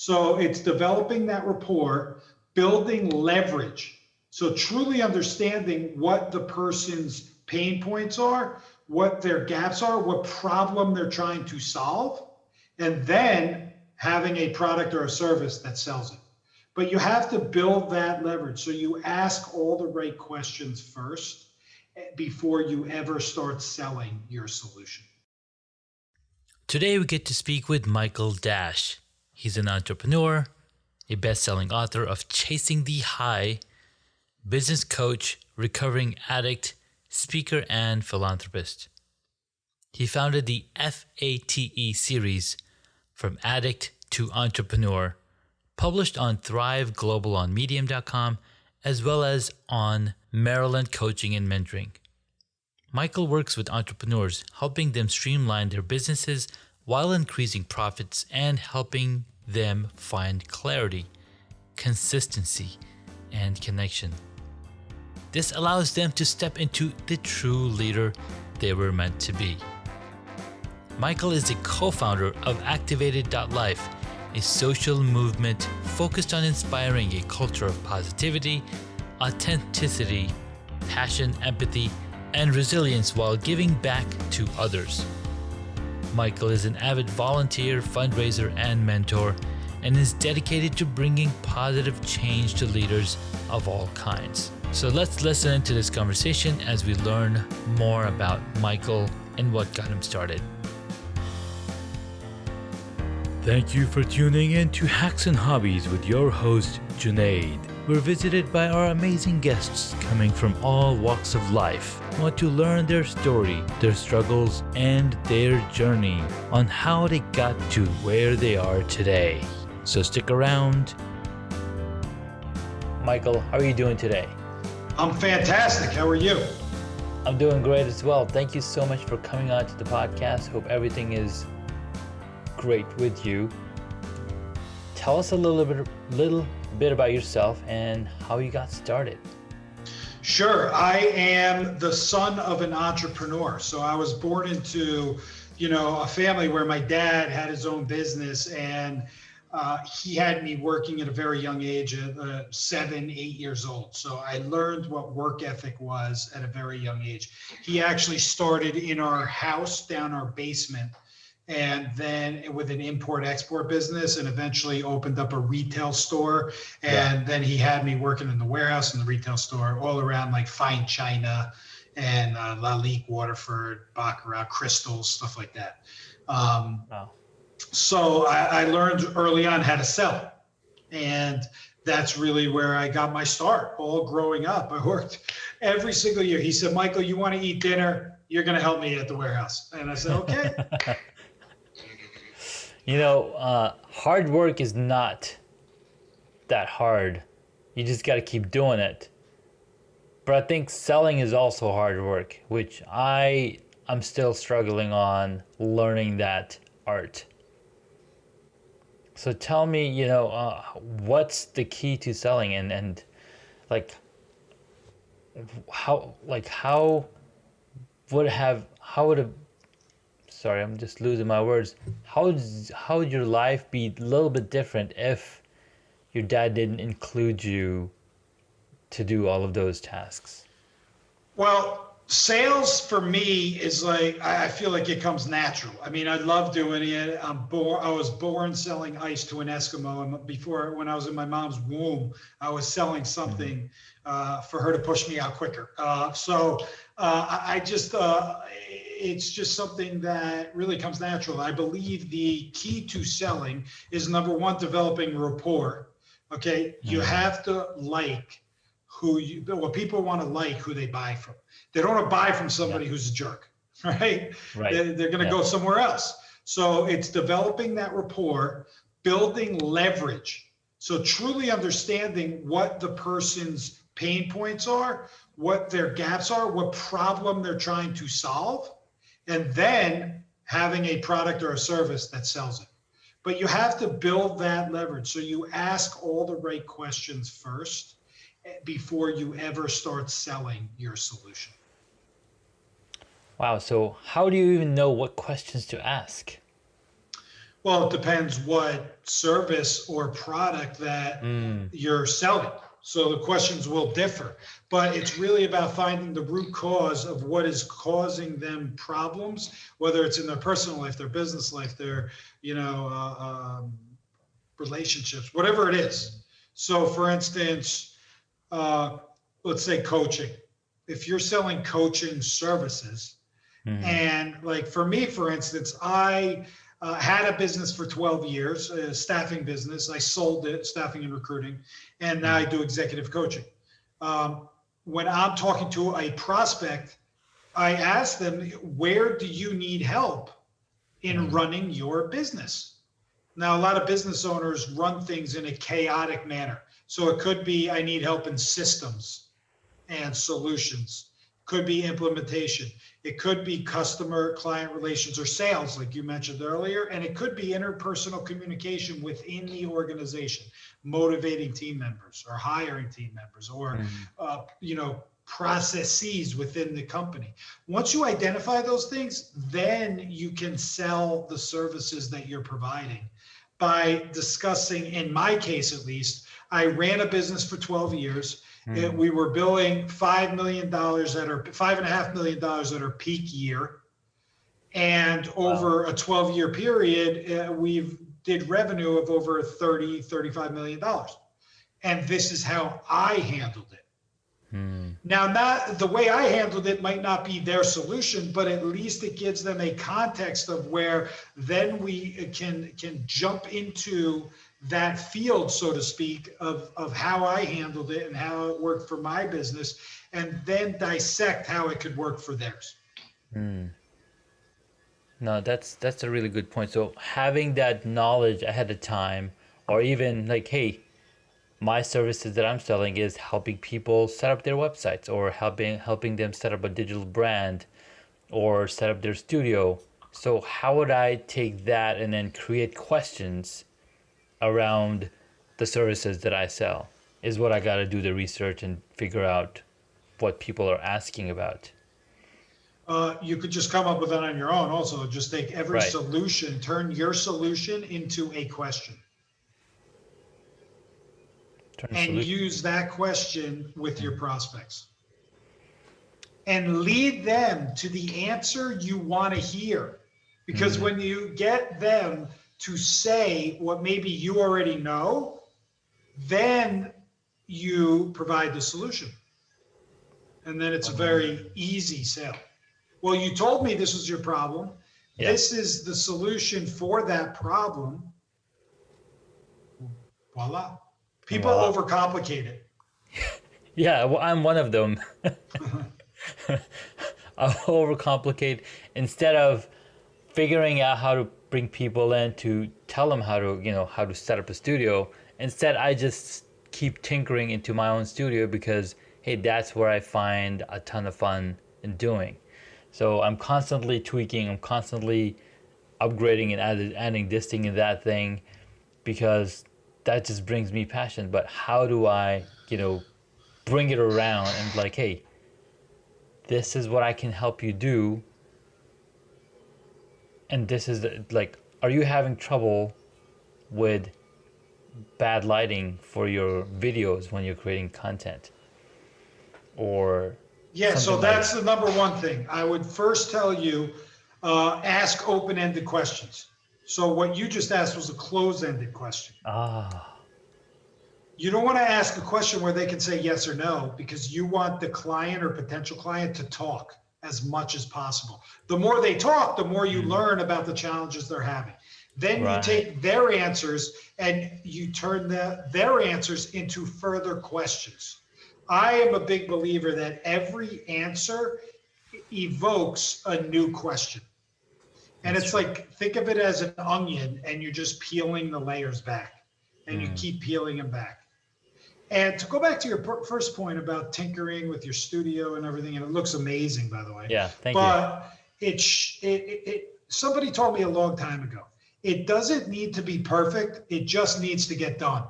So it's developing that rapport, building leverage. So truly understanding what the person's pain points are, what their gaps are, what problem they're trying to solve, and then having a product or a service that sells it. But you have to build that leverage. So you ask all the right questions first before you ever start selling your solution. Today we get to speak with Michael Dash. He's an entrepreneur, a best-selling author of Chasing the High, business coach, recovering addict, speaker, and philanthropist. He founded the FATE series, From Addict to Entrepreneur, published on Thrive Global on Medium.com, as well as on Maryland Coaching and Mentoring. Michael works with entrepreneurs, helping them streamline their businesses while increasing profits and helping them find clarity, consistency, and connection. This allows them to step into the true leader they were meant to be. Michael is the co-founder of Activated.life, a social movement focused on inspiring a culture of positivity, authenticity, passion, empathy, and resilience while giving back to others. Michael is an avid volunteer, fundraiser, and mentor, and is dedicated to bringing positive change to leaders of all kinds. So let's listen to this conversation as we learn more about Michael and what got him started. Thank you for tuning in to Hacks and Hobbies with your host, Junaid. We're visited by our amazing guests coming from all walks of life. We want to learn their story, their struggles, and their journey on how they got to where they are today. So stick around. Michael, how are you doing today? I'm fantastic. How are you? I'm doing great as well. Thank you so much for coming on to the podcast. Hope everything is great with you. Tell us a little bit about yourself and how you got started. Sure. I am the son of an entrepreneur. So I was born into, a family where my dad had his own business, and he had me working at a very young age, at 7, 8 years old. So I learned what work ethic was at a very young age. He actually started in our house down our basement, and then with an import-export business, and eventually opened up a retail store. And then he had me working in the warehouse and the retail store, all around like fine china and Lalique, Waterford, Baccarat, crystals, stuff like that. Wow. So I learned early on how to sell, and that's really where I got my start. All growing up, I worked every single year. He said, "Michael, you want to eat dinner? You're going to help me at the warehouse." And I said, "Okay." Hard work is not that hard. You just got to keep doing it. But I think selling is also hard work, which I'm still struggling on learning that art. So tell me, what's the key to selling, and how would sorry, I'm just losing my words. How would your life be a little bit different if your dad didn't include you to do all of those tasks? Well, sales for me is like, I feel like it comes natural. I mean, I love doing it. I was born selling ice to an Eskimo, and before, when I was in my mom's womb, I was selling something for her to push me out quicker. It's just something that really comes natural. I believe the key to selling is, number one, developing rapport. Okay, you have to like what people want to like who they buy from. They don't want to buy from somebody who's a jerk, right? They're going to go somewhere else. So it's developing that rapport, building leverage. So truly understanding what the person's pain points are, what their gaps are, what problem they're trying to solve, and then having a product or a service that sells it. But you have to build that leverage. So you ask all the right questions first before you ever start selling your solution. Wow. So how do you even know what questions to ask? Well, it depends what service or product that you're selling. So the questions will differ, but it's really about finding the root cause of what is causing them problems, whether it's in their personal life, their business life, their, you know, relationships, whatever it is. So for instance, uh, let's say coaching. If you're selling coaching services, and like for me, for instance, I had a business for 12 years, a staffing business. I sold it, staffing and recruiting, and now I do executive coaching. When I'm talking to a prospect, I ask them, where do you need help in running your business? Now, a lot of business owners run things in a chaotic manner. So it could be, I need help in systems and solutions, could be implementation. It could be customer client relations or sales, like you mentioned earlier, and it could be interpersonal communication within the organization, motivating team members or hiring team members or, you know, processes within the company. Once you identify those things, then you can sell the services that you're providing by discussing, in my case at least, I ran a business for 12 years. We were billing $5 million at our $5.5 million at our peak year. And over a 12-year period, we've did revenue of over $35 million. And this is how I handled it. Now, not the way I handled it might not be their solution, but at least it gives them a context of where then we can jump into that field, so to speak, of how I handled it and how it worked for my business, and then dissect how it could work for theirs. No, that's a really good point. So having that knowledge ahead of time, or even like, hey, my services that I'm selling is helping people set up their websites, or helping them set up a digital brand, or set up their studio. So how would I take that and then create questions around the services that I sell? Is what I got to do the research and figure out what people are asking about. You could just come up with that on your own also. Just take every Right. solution, turn your solution into a question. And use that question with your prospects. And lead them to the answer you want to hear. Because when you get them to say what maybe you already know, then you provide the solution. And then it's a very easy sale. Well, you told me this was your problem. Yeah. This is the solution for that problem. Voila. People overcomplicate it. Yeah, well, I'm one of them. I overcomplicate instead of figuring out how to bring people in to tell them how to, how to set up a studio. Instead, I just keep tinkering into my own studio because, hey, that's where I find a ton of fun in doing. So I'm constantly tweaking, I'm constantly upgrading and adding this thing and that thing because that just brings me passion. But how do I, bring it around and like, hey, this is what I can help you do. And this is like, are you having trouble with bad lighting for your videos when you're creating content? Or yeah, so that's the number one thing. I would first tell you, ask open-ended questions. So what you just asked was a closed-ended question. You don't want to ask a question where they can say yes or no, because you want the client or potential client to talk as much as possible. The more they talk, the more you learn about the challenges they're having. Then you take their answers and you turn their answers into further questions. I am a big believer that every answer evokes a new question. And it's like, think of it as an onion and you're just peeling the layers back and you keep peeling them back. And to go back to your first point about tinkering with your studio and everything, and it looks amazing, by the way. Yeah, thank you. But somebody told me a long time ago, it doesn't need to be perfect. It just needs to get done.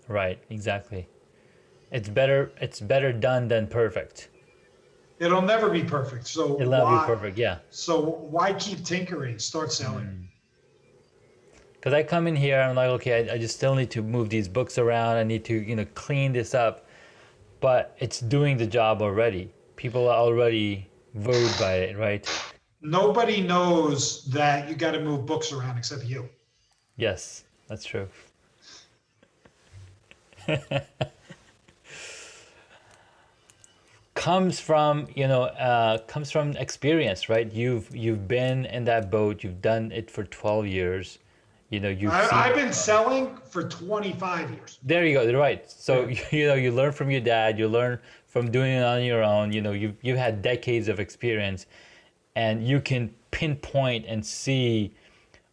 Right, exactly. It's better done than perfect. It'll never be perfect. So it'll never be perfect, yeah. So why keep tinkering? Start selling. Because I come in here, I'm like, okay, I just still need to move these books around. I need to, clean this up. But it's doing the job already. People are already wooed by it, right? Nobody knows that you got to move books around except you. Yes, that's true. Comes from experience, right? You've been in that boat. You've done it for 12 years. You've I've seen. been selling for 25 years. There you go. Right. So Yeah. you learn from your dad. You learn from doing it on your own. You've had decades of experience, and you can pinpoint and see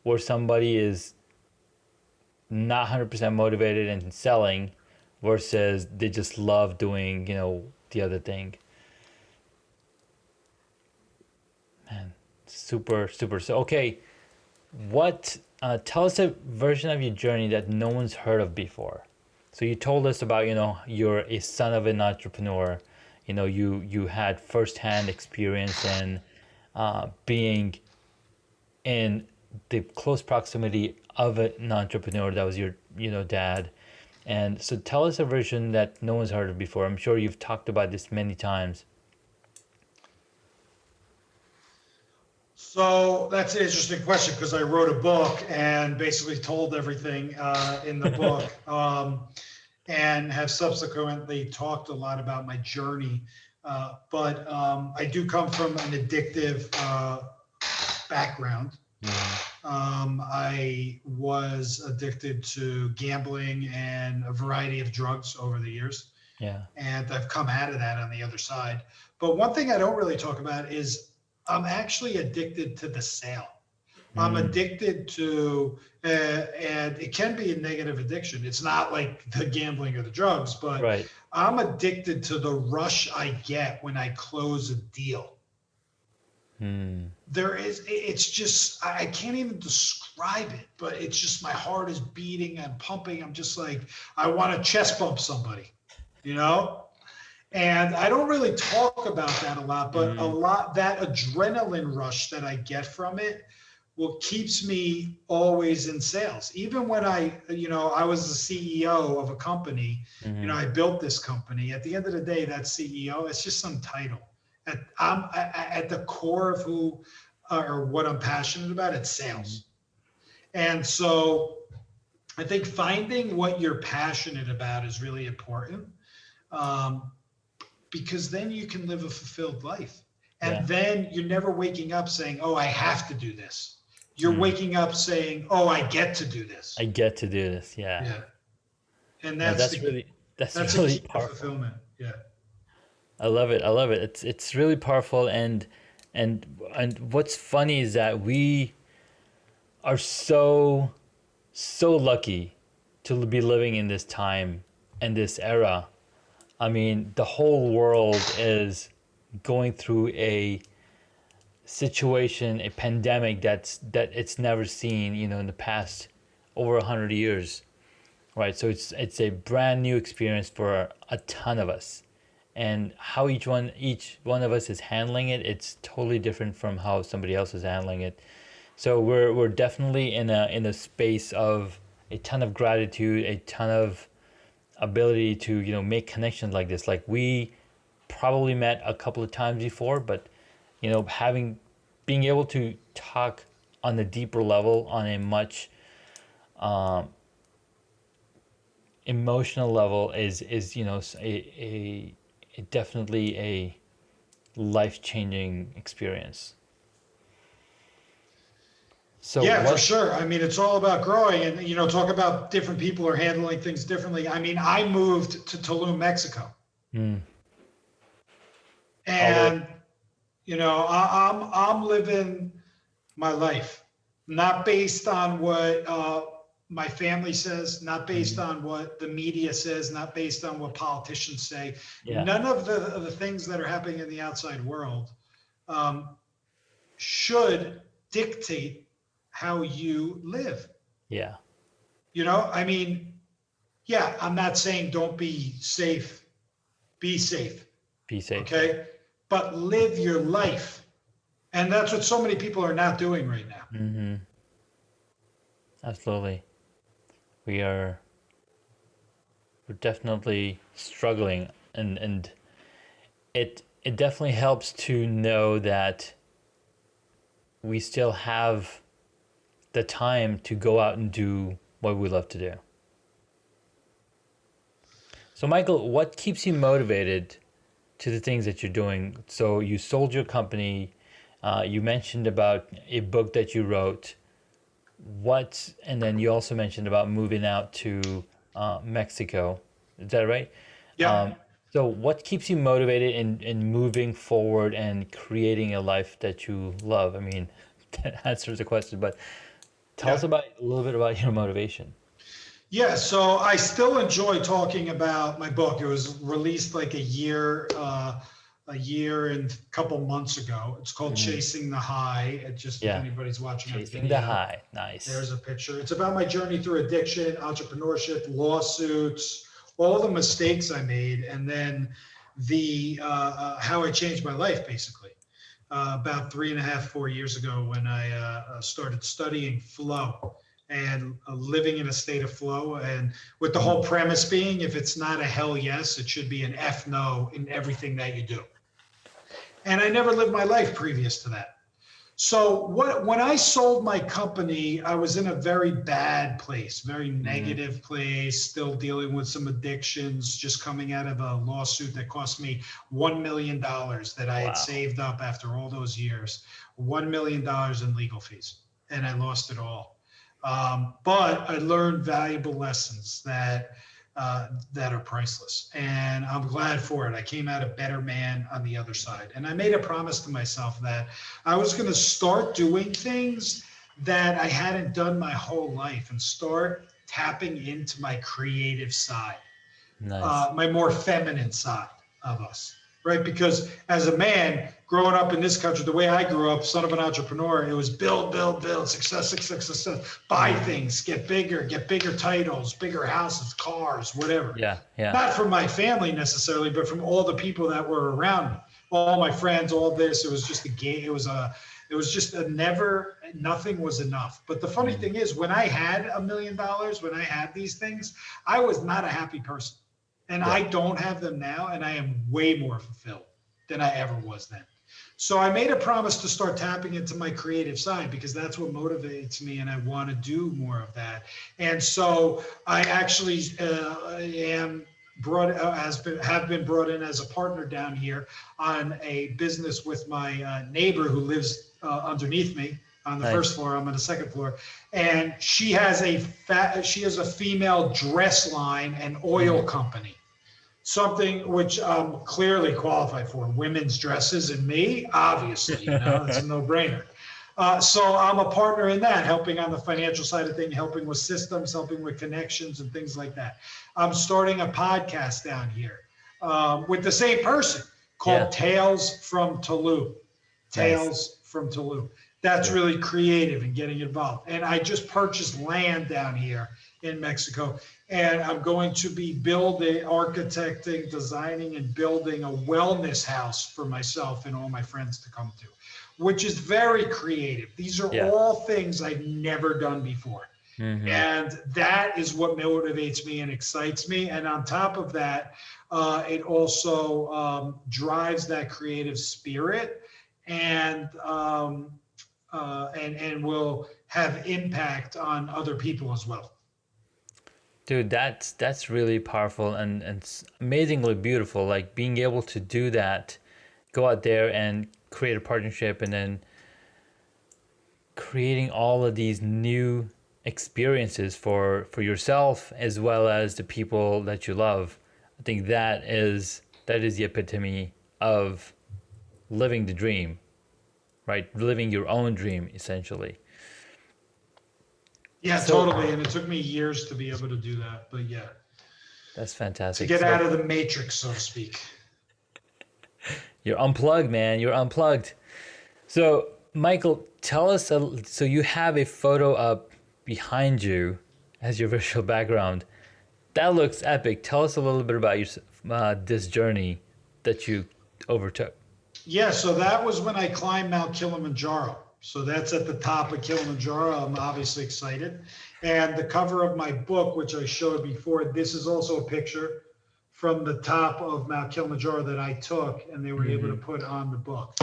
where somebody is not 100% motivated in selling versus they just love doing the other thing. Man, super. So okay, what tell us a version of your journey that no one's heard of before. So you told us about you're a son of an entrepreneur. You had firsthand experience in being in the close proximity of an entrepreneur that was your dad. And so tell us a version that no one's heard of before. I'm sure you've talked about this many times. So that's an interesting question because I wrote a book and basically told everything in the book, and have subsequently talked a lot about my journey. But I do come from an addictive background. I was addicted to gambling and a variety of drugs over the years. Yeah. And I've come out of that on the other side. But one thing I don't really talk about is I'm actually addicted to the sale. I'm addicted to, and it can be a negative addiction. It's not like the gambling or the drugs, but Right. I'm addicted to the rush I get when I close a deal. It's just, I can't even describe it, but it's just my heart is beating and pumping. I'm just like, I want to chest bump somebody, you know? And I don't really talk about that a lot, but that adrenaline rush that I get from it keeps me always in sales. Even when I was the CEO of a company, I built this company. At the end of the day, that CEO, it's just some title. I'm at the core of who or what I'm passionate about, it's sales. And so I think finding what you're passionate about is really important. Because then you can live a fulfilled life. And then you're never waking up saying, oh, I have to do this. You're waking up saying, oh, I get to do this. I get to do this. Yeah. Yeah. And that's really powerful. Fulfillment. Yeah. I love it. It's really powerful, and what's funny is that we are so lucky to be living in this time and this era. I mean, the whole world is going through a situation, a pandemic that it's never seen, in the past over 100 years, right? So it's a brand new experience for a ton of us, and how each one of us is handling it, it's totally different from how somebody else is handling it. So we're definitely in a space of a ton of gratitude, a ton of ability to make connections like this. Like, we probably met a couple of times before, but being able to talk on a deeper level, on a much emotional level, is a definitely a life-changing experience. So yeah, for sure. I mean, it's all about growing, and talk about different people are handling things differently. I mean, I moved to Tulum, Mexico, and I'm living my life, not based on what my family says, not based on what the media says, not based on what politicians say. None of the things that are happening in the outside world should dictate how you live. Yeah. I mean, yeah, I'm not saying don't be safe. Be safe. Be safe. Okay. But live your life. And that's what so many people are not doing right now. Absolutely. We are we're definitely struggling, and it definitely helps to know that we still have the time to go out and do what we love to do. So Michael, what keeps you motivated to the things that you're doing? So you sold your company, you mentioned about a book that you wrote. And then you also mentioned about moving out to Mexico. Is that right? Yeah. So what keeps you motivated in moving forward and creating a life that you love? I mean, that answers the question, but tell us Yeah. about a little bit about your motivation. Yeah, so I still enjoy talking about my book. It was released like a year and a couple months ago. It's called Hmm. Chasing the High. It just, if Yeah, anybody's watching on chasing the video, high. Nice. there's a picture. It's about my journey through addiction, entrepreneurship, lawsuits, all the mistakes I made, and then the how I changed my life basically. About 3.5, 4 years ago when I started studying flow and living in a state of flow. And with the whole premise being, if it's not a hell yes, it should be an F no in everything that you do. And I never lived my life previous to that. So when I sold my company, I was in a very bad place, very Mm-hmm. negative place, still dealing with some addictions, just coming out of a lawsuit that cost me $1 million that I had Wow. saved up after all those years, $1 million in legal fees, and I lost it all. But I learned valuable lessons that are priceless. And I'm glad for it. I came out a better man on the other side. And I made a promise to myself that I was going to start doing things that I hadn't done my whole life and start tapping into my creative side, Nice. my more feminine side of us, right? Because as a man growing up in this country, the way I grew up, son of an entrepreneur, it was build, build, build, success, success, success, buy Mm. things, get bigger titles, bigger houses, cars, whatever. Yeah, yeah. Not from my family necessarily, but from all the people that were around me, all my friends, all this. It was just a game. It was just a never, nothing was enough. But the funny Mm. thing is, when I had $1 million, when I had these things, I was not a happy person. And Yeah. I don't have them now, and I am way more fulfilled than I ever was then. So I made a promise to start tapping into my creative side because that's what motivates me, and I want to do more of that. And so I actually am brought have been brought in as a partner down here on a business with my neighbor who lives underneath me on the first Nice. floor. I'm on the second floor, and she has a female dress line and oil Mm. company, something which I'm clearly qualified for. Women's dresses and me, obviously, it's a no-brainer. So I'm a partner in that, helping on the financial side of things, helping with systems, helping with connections and things like that. I'm starting a podcast down here with the same person Yeah. called Tales from Toulouse. Nice. Tales from Toulouse. That's Cool. really creative and getting involved. And I just purchased land down here in Mexico, and I'm going to be building, architecting, designing, and building a wellness house for myself and all my friends to come to, which is very creative. These are Yeah. all things I've never done before. Mm-hmm. And that is what motivates me and excites me. And on top of that, it also drives that creative spirit and and will have impact on other people as well. Dude, that's really powerful and it's amazingly beautiful. Like being able to do that, go out there and create a partnership, and then creating all of these new experiences for yourself as well as the people that you love. I think that is the epitome of living the dream, right? Living your own dream essentially. Yeah, So totally. And it took me years to be able to do that. But yeah, that's to fantastic. get out So of the matrix, so to speak. you're unplugged, man. You're unplugged. So, Michael, tell us. So you have a photo up behind you as your visual background. That looks epic. Tell us a little bit about your this journey that you overtook. Yeah, so that was when I climbed Mount Kilimanjaro. So that's at the top of Kilimanjaro. I'm obviously excited. And the cover of my book, which I showed before, this is also a picture from the top of Mount Kilimanjaro that I took, and they were able to put on the book.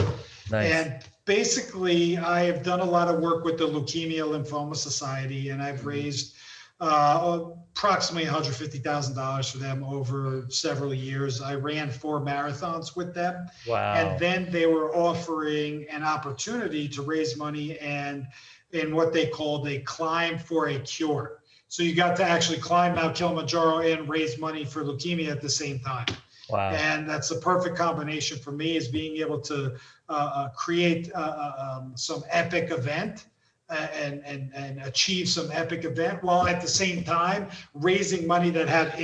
Nice. And basically, I have done a lot of work with the Leukemia Lymphoma Society, and I've raised approximately $150,000 for them over several years. I ran 4 marathons with them. Wow. And then they were offering an opportunity to raise money and in what they called a climb for a cure. So you got to actually climb Mount Kilimanjaro and raise money for leukemia at the same time. Wow. And that's the perfect combination for me, is being able to create some epic event and achieve some epic event, while at the same time raising money that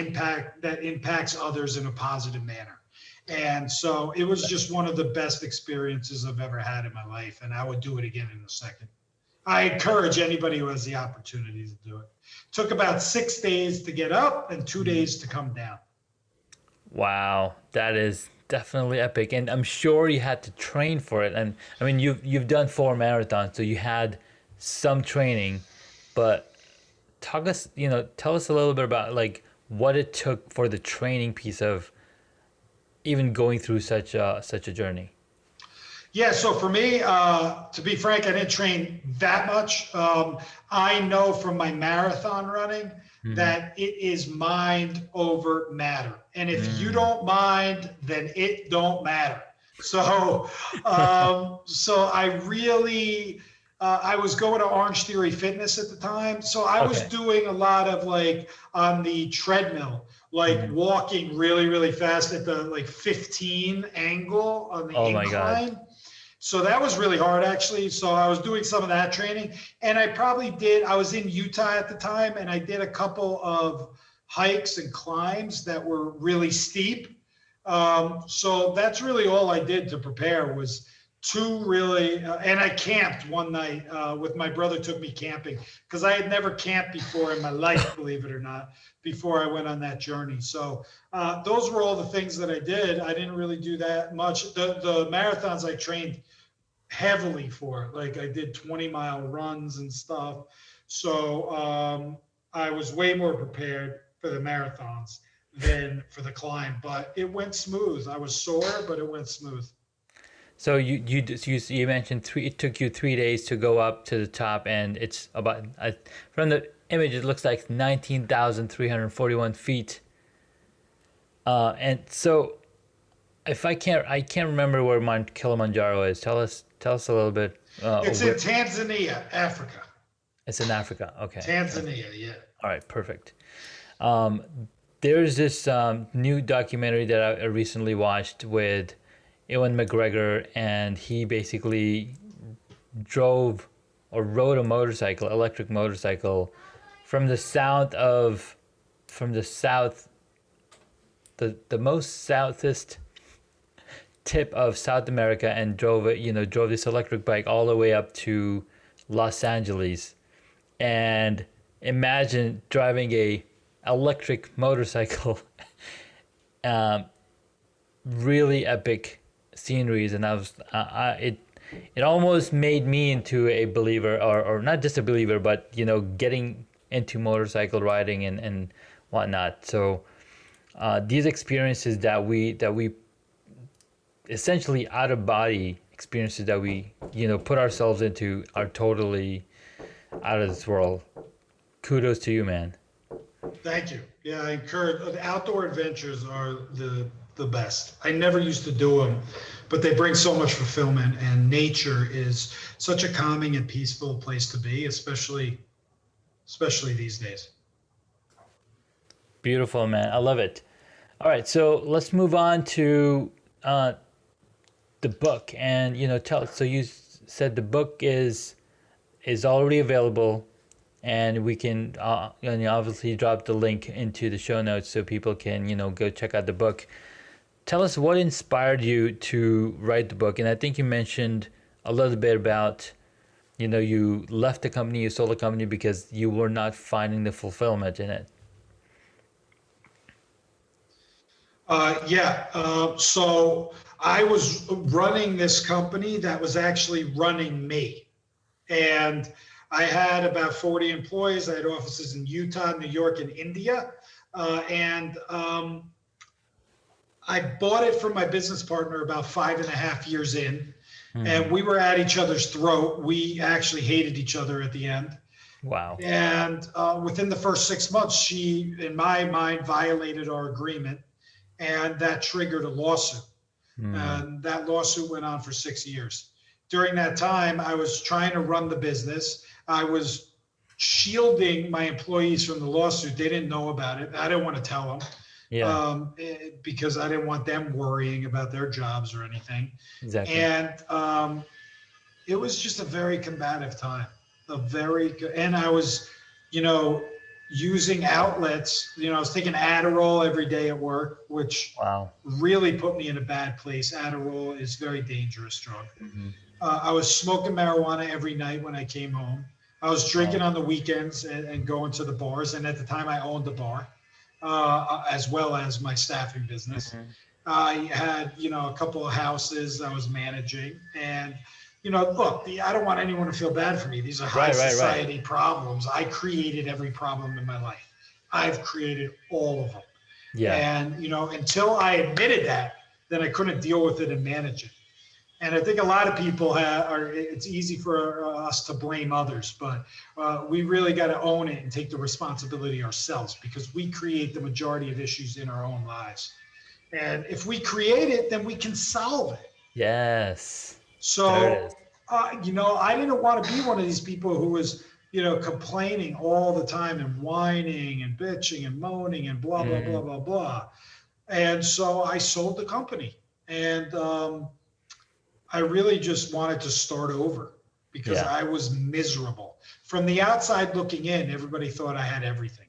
impacts others in a positive manner. And so it was just one of the best experiences I've ever had in my life, and I would do it again in a second. I encourage anybody who has the opportunity to do it. Took about 6 days to get up and 2 days to come down. Wow, that is definitely epic, and I'm sure you had to train for it. And I mean, you've done 4 marathons, so you had some training. But tell us a little bit about like what it took for the training piece of even going through such a journey. Yeah, so for me, to be frank, I didn't train that much. I know from my marathon running that it is mind over matter. And if you don't mind, then it don't matter. So, so I really, I was going to Orange Theory Fitness at the time. So I was doing a lot of like on the treadmill, like walking really, really fast at the like 15 angle on the incline. My God. So that was really hard, actually. So I was doing some of that training, and I was in Utah at the time, and I did a couple of hikes and climbs that were really steep. So that's really all I did to prepare, was and I camped one night with my brother, took me camping, because I had never camped before in my life, believe it or not, before I went on that journey. So those were all the things that I did. I didn't really do that much. The marathons I trained heavily for, like I did 20-mile runs and stuff. So I was way more prepared for the marathons than for the climb, but it went smooth. I was sore, but it went smooth. So you mentioned it took you 3 days to go up to the top, and it's about from the image it looks like 19,341 feet. And so I can't remember where Mount Kilimanjaro is. Tell us a little bit. It's in Tanzania, Africa. It's in Africa. Okay. Tanzania, yeah. All right, perfect. There's this new documentary that I recently watched with Ewan McGregor, and he basically drove or rode a motorcycle, electric motorcycle, from the most southest tip of South America, and drove this electric bike all the way up to Los Angeles. And imagine driving a electric motorcycle. Really epic sceneries, and it almost made me into a believer, or not just a believer, but getting into motorcycle riding and whatnot. So these experiences that we essentially out of body experiences that we put ourselves into are totally out of this world. Kudos to you, man. Thank you. Yeah, I encourage outdoor adventures are the best. I never used to do them, but they bring so much fulfillment, and nature is such a calming and peaceful place to be, especially these days. Beautiful, man. I love it. All right, so let's move on to the book, and so you said the book is already available, and we can obviously drop the link into the show notes so people can go check out the book. Tell us what inspired you to write the book. And I think you mentioned a little bit about you left the company, you sold the company because you were not finding the fulfillment in it. So I was running this company that was actually running me. And I had about 40 employees. I had offices in Utah, New York, and India. And I bought it from my business partner about 5.5 years in, and we were at each other's throat. We actually hated each other at the end. Wow. And within the first 6 months, she, in my mind, violated our agreement, and that triggered a lawsuit. And that lawsuit went on for 6 years. During that time, I was trying to run the business. I was shielding my employees from the lawsuit. They didn't know about it. I didn't want to tell them. Yeah. Because I didn't want them worrying about their jobs or anything. Exactly. And it was just a very combative time, and I was, using outlets, I was taking Adderall every day at work, which really put me in a bad place. Adderall is a very dangerous drug. I was smoking marijuana every night when I came home. I was drinking on the weekends and going to the bars. And at the time I owned a bar. As well as my staffing business. I had, a couple of houses I was managing, and, look, I don't want anyone to feel bad for me. These are high society problems. I created every problem in my life. I've created all of them. Yeah. And, until I admitted that, then I couldn't deal with it and manage it. And I think a lot of people it's easy for us to blame others, but we really got to own it and take the responsibility ourselves, because we create the majority of issues in our own lives. And if we create it, then we can solve it. Yes. So, I didn't want to be one of these people who was, complaining all the time and whining and bitching and moaning and blah, blah, blah, blah, blah. And so I sold the company. And, I really just wanted to start over because I was miserable. From the outside looking in, everybody thought I had everything.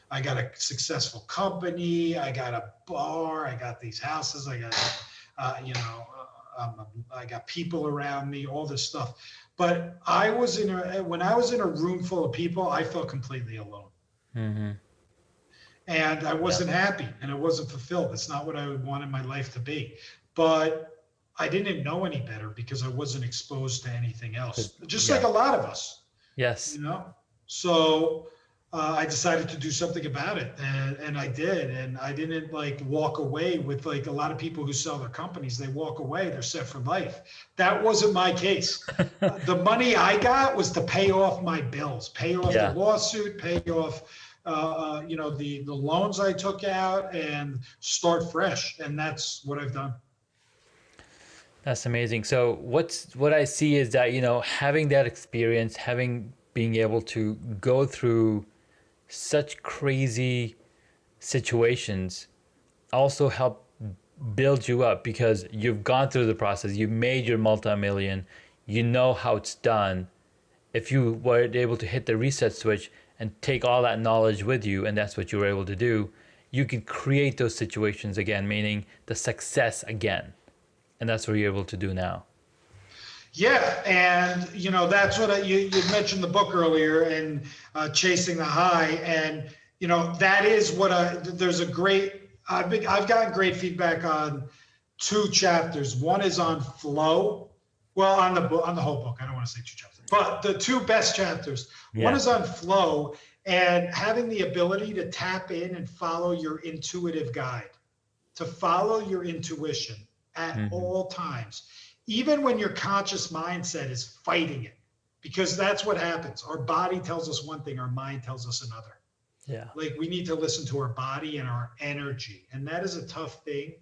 I got a successful company. I got a bar. I got these houses. I got, I got people around me, all this stuff. But when I was in a room full of people, I felt completely alone. And I wasn't happy and I wasn't fulfilled. It's not what I would want in my life to be. But I didn't know any better because I wasn't exposed to anything else, just like a lot of us. Yes. So I decided to do something about it, and I did. And I didn't walk away with a lot of people who sell their companies. They walk away, they're set for life. That wasn't my case. The money I got was to pay off my bills, pay off the lawsuit, pay off the loans I took out, and start fresh. And that's what I've done. That's amazing. So what I see is that, having that experience, being able to go through such crazy situations also help build you up, because you've gone through the process. You've made your multi-million. You know how it's done. If you were able to hit the reset switch and take all that knowledge with you, and that's what you were able to do, you can create those situations again, meaning the success again. And that's what you're able to do now. Yeah, and that's what you mentioned the book earlier, and Chasing the High, and that is what there's a great. I've gotten great feedback on 2 chapters. One is on flow. Well, on the whole book. I don't want to say 2 chapters, but the 2 best chapters. Yeah. One is on flow and having the ability to tap in and follow your intuitive guide, to follow your intuition at all times, even when your conscious mindset is fighting it, because that's what happens. Our body tells us one thing, our mind tells us another. Yeah. We need to listen to our body and our energy. And that is a tough thing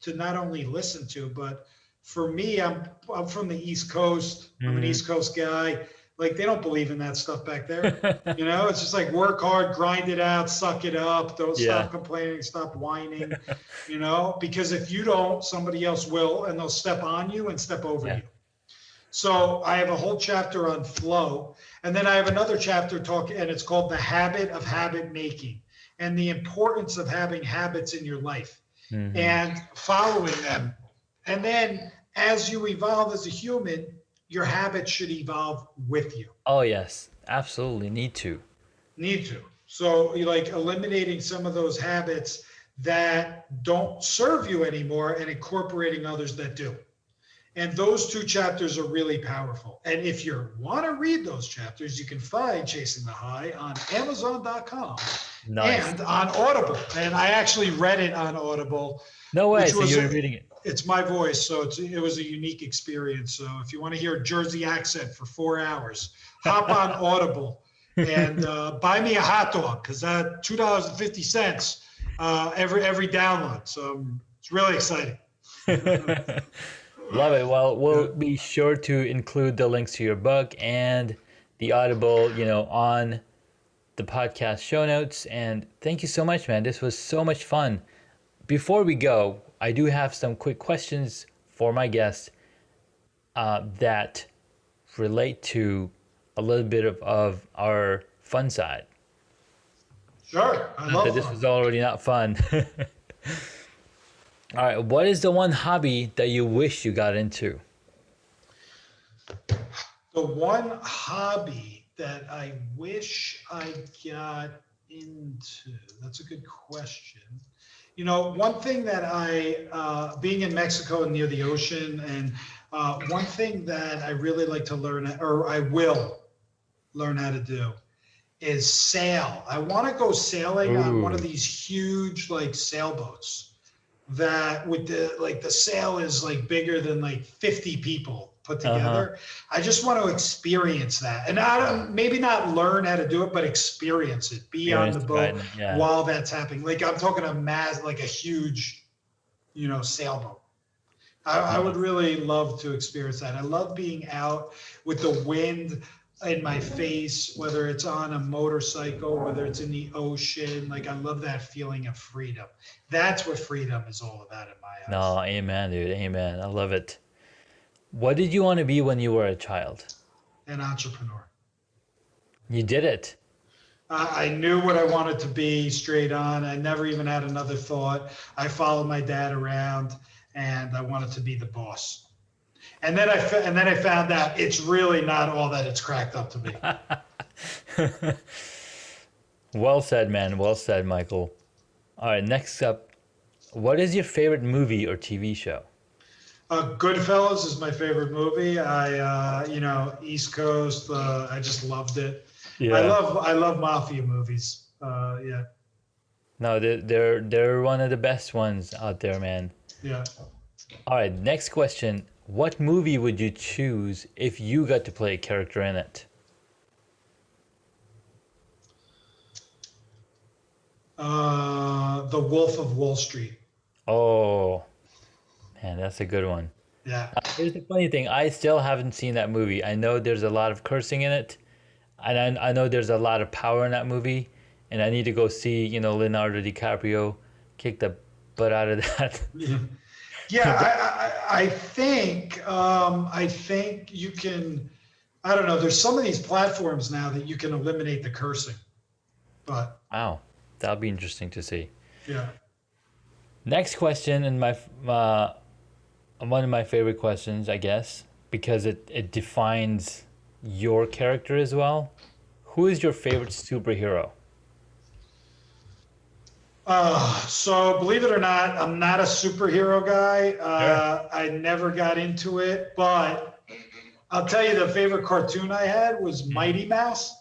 to not only listen to, but for me, I'm from the East Coast. I'm an East Coast guy. They don't believe in that stuff back there. It's just work hard, grind it out, suck it up. Don't stop complaining, stop whining, because if you don't, somebody else will, and they'll step on you and step over you. So I have a whole chapter on flow. And then I have another chapter and it's called The Habit of Habit Making, and the importance of having habits in your life and following them. And then as you evolve as a human, your habits should evolve with you. Oh, yes, absolutely. Need to. So eliminating some of those habits that don't serve you anymore and incorporating others that do. And those two chapters are really powerful. And if you want to read those chapters, you can find Chasing the High on Amazon.com Nice. and on Audible. And I actually read it on Audible. No way. Which So was you're reading it. It's my voice, so it was a unique experience. So if you want to hear a Jersey accent for 4 hours, hop on Audible and buy me a hot dog, because that $2.50 every download. So it's really exciting. Love it. Well, we'll be sure to include the links to your book and the Audible, on the podcast show notes. And thank you so much, man. This was so much fun. Before we go, I do have some quick questions for my guests that relate to a little bit of our fun side. Sure. I love This was already not fun. All right. What is the one hobby that you wish you got into? The one hobby that I wish I got into, that's a good question. One thing that being in Mexico and near the ocean, and one thing that I really like to learn, or I will learn how to do, is sail. I want to go sailing on one of these huge sailboats that with the sail is bigger than 50 people put together. I just want to experience that, and maybe not learn how to do it, but experience it. Be on the boat while that's happening. I'm talking a huge, sailboat. I would really love to experience that. I love being out with the wind in my face, whether it's on a motorcycle, whether it's in the ocean. I love that feeling of freedom. That's what freedom is all about in my eyes. No, amen, dude. Amen. I love it. What did you want to be when you were a child? An entrepreneur. You did it. I knew what I wanted to be straight on. I never even had another thought. I followed my dad around, and I wanted to be the boss. And then I found out it's really not all that it's cracked up to be. Well said, man. Well said, Michael. All right, next up, what is your favorite movie or TV show? Goodfellas is my favorite movie. East Coast. I just loved it. Yeah. I love mafia movies. Yeah. No, they're one of the best ones out there, man. Yeah. All right, next question. What movie would you choose if you got to play a character in it? The Wolf of Wall Street. Oh, man, that's a good one. Yeah. Here's the funny thing. I still haven't seen that movie. I know there's a lot of cursing in it, and I know there's a lot of power in that movie, and I need to go see, Leonardo DiCaprio kick the butt out of that. Yeah, I think you can. I don't know. There's some of these platforms now that you can eliminate the cursing, but wow, that'll be interesting to see. Yeah. Next question, and one of my favorite questions, I guess, because it defines your character as well. Who is your favorite superhero? So believe it or not, I'm not a superhero guy. Sure. I never got into it, but I'll tell you the favorite cartoon I had was Mighty Mouse.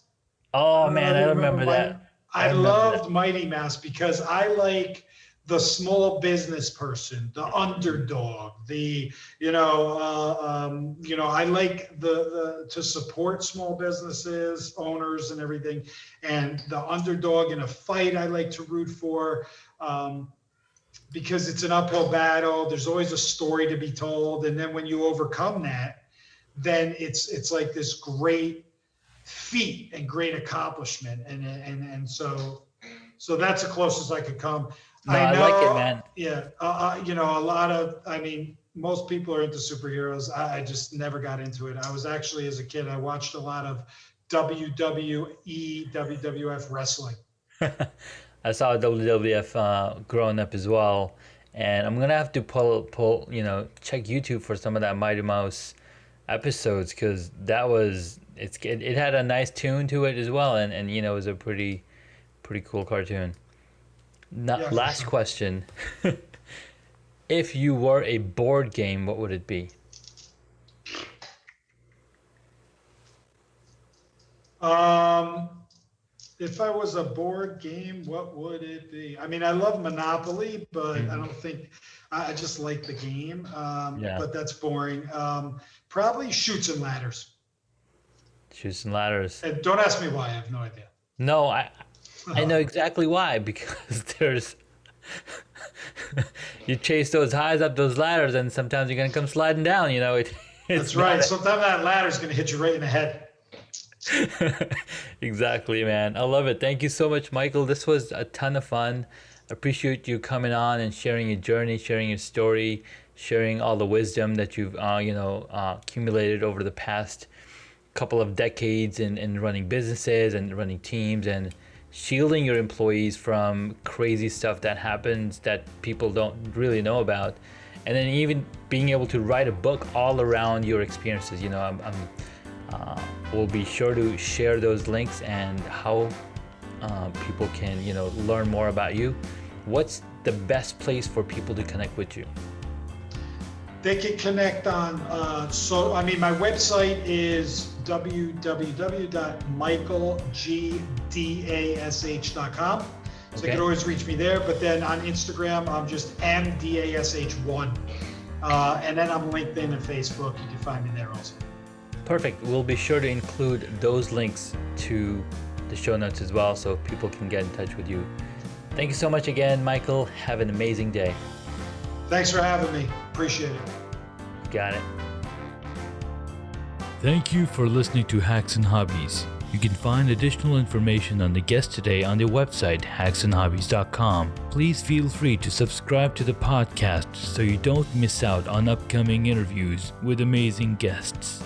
Oh man, I remember that. I loved Mighty Mouse because I like the small business person, the underdog, I like to support small businesses, owners and everything. And the underdog in a fight, I like to root for, because it's an uphill battle. There's always a story to be told. And then when you overcome that, then it's like this great feat and great accomplishment. And so that's the closest I could come. No, I like it, man. Yeah. Most people are into superheroes. I just never got into it. I was actually, as a kid, I watched a lot of WWE, WWF wrestling. I saw WWF growing up as well. And I'm going to have to pull, check YouTube for some of that Mighty Mouse episodes, because it had a nice tune to it as well. And it was a pretty cool cartoon. Last question. If you were a board game, what would it be? If I was a board game, what would it be? I mean, I love Monopoly, but I don't think I just like the game. But that's boring. Probably Shoots and Ladders. Shoots and Ladders. And don't ask me why. I have no idea. No, I know exactly why, because there's you chase those highs up those ladders, and sometimes you're gonna come sliding down. That's right. Sometimes that ladder's gonna hit you right in the head. Exactly, man. I love it. Thank you so much, Michael. This was a ton of fun. Appreciate you coming on and sharing your journey, sharing your story, sharing all the wisdom that you've accumulated over the past couple of decades in running businesses and running teams, and shielding your employees from crazy stuff that happens that people don't really know about, and then even being able to write a book all around your experiences. We'll be sure to share those links and how people can learn more about you. What's the best place for people to connect with you? They can connect on my website is www.michaelgdash.com. So you can always reach me there. But then on Instagram, I'm just mdash1. And then on LinkedIn and Facebook, you can find me there also. Perfect. We'll be sure to include those links to the show notes as well, so people can get in touch with you. Thank you so much again, Michael. Have an amazing day. Thanks for having me. Appreciate it. Got it. Thank you for listening to Hacks and Hobbies. You can find additional information on the guest today on their website, hacksandhobbies.com. Please feel free to subscribe to the podcast so you don't miss out on upcoming interviews with amazing guests.